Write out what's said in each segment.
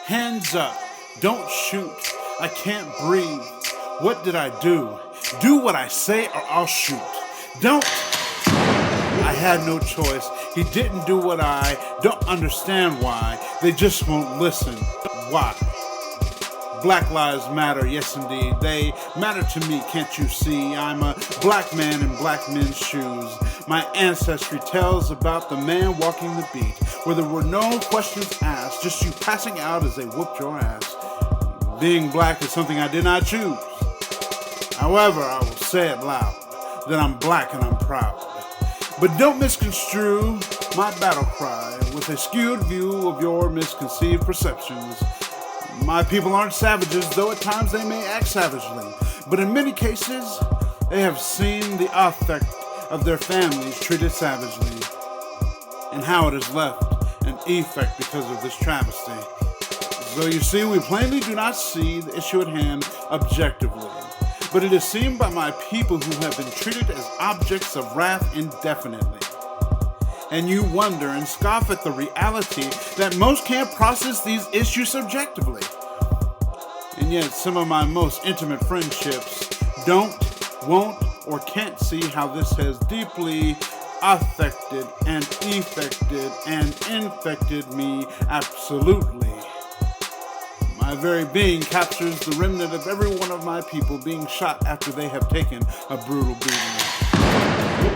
Hands up, don't shoot, I can't breathe. What did I do? Do what I say or I'll shoot. Don't. I had no choice. He didn't do what I don't understand why. They just won't listen. Why? Black lives matter, yes indeed. They matter to me, can't you see? I'm a black man in black men's shoes. My ancestry tells about the man walking the beat, where there were no questions asked, just you passing out as they whooped your ass. Being black is something I did not choose. However, I will say it loud, that I'm black and I'm proud. But don't misconstrue my battle cry with a skewed view of your misconceived perceptions. My people aren't savages, though at times they may act savagely. But in many cases, they have seen the effect of their families treated savagely, and how it has left an effect because of this travesty. So you see, we plainly do not see the issue at hand objectively, but it is seen by my people who have been treated as objects of wrath indefinitely. And you wonder and scoff at the reality that most can't process these issues subjectively. And yet some of my most intimate friendships don't, won't, or can't see how this has deeply affected and effected and infected me absolutely. My very being captures the remnant of every one of my people being shot after they have taken a brutal beating.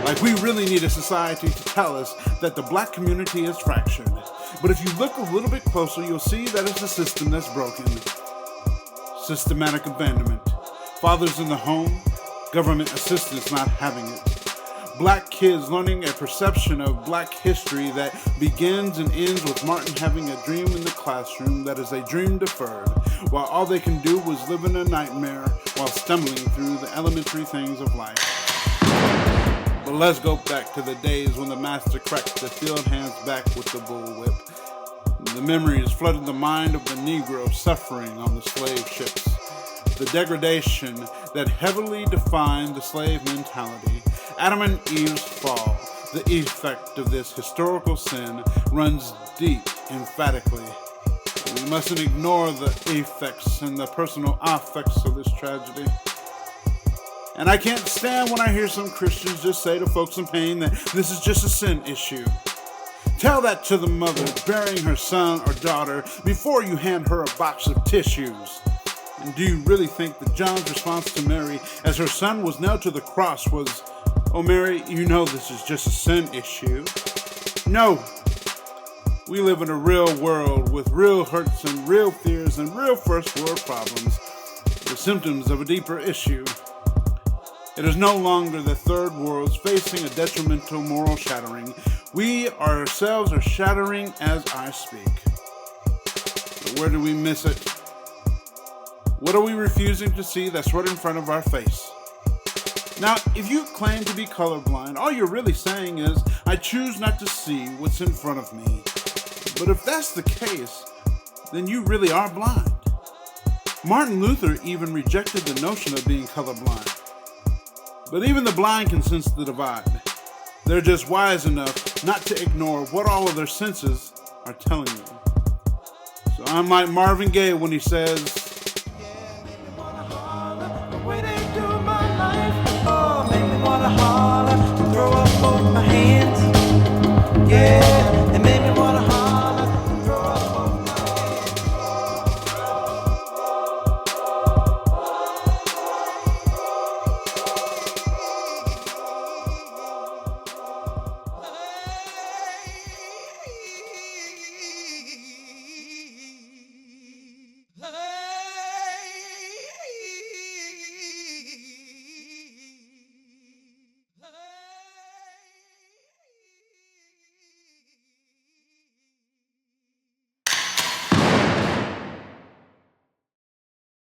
Like we really need a society to tell us that the black community is fractured. But if you look a little bit closer, you'll see that it's a system that's broken. Systematic abandonment. Fathers in the home, government assistance not having it. Black kids learning a perception of black history that begins and ends with Martin having a dream in the classroom that is a dream deferred, while all they can do was live in a nightmare while stumbling through the elementary things of life. But let's go back to the days when the master cracked the field hands back with the bullwhip. The memories flooded the mind of the Negro suffering on the slave ships. The degradation that heavily defined the slave mentality. Adam and Eve's fall. The effect of this historical sin runs deep emphatically. We mustn't ignore the effects and the personal affects of this tragedy. And I can't stand when I hear some Christians just say to folks in pain that this is just a sin issue. Tell that to the mother burying her son or daughter before you hand her a box of tissues. And do you really think that John's response to Mary as her son was nailed to the cross was, "Oh Mary, you know this is just a sin issue"? No. We live in a real world with real hurts and real fears and real first world problems, the symptoms of a deeper issue. It is no longer the third world's facing a detrimental moral shattering. We ourselves are shattering as I speak. But where do we miss it? What are we refusing to see that's right in front of our face? Now, if you claim to be colorblind, all you're really saying is, I choose not to see what's in front of me. But if that's the case, then you really are blind. Martin Luther even rejected the notion of being colorblind. But even the blind can sense the divide. They're just wise enough not to ignore what all of their senses are telling them. So I'm like Marvin Gaye when he says, Throw up both my hands, yeah.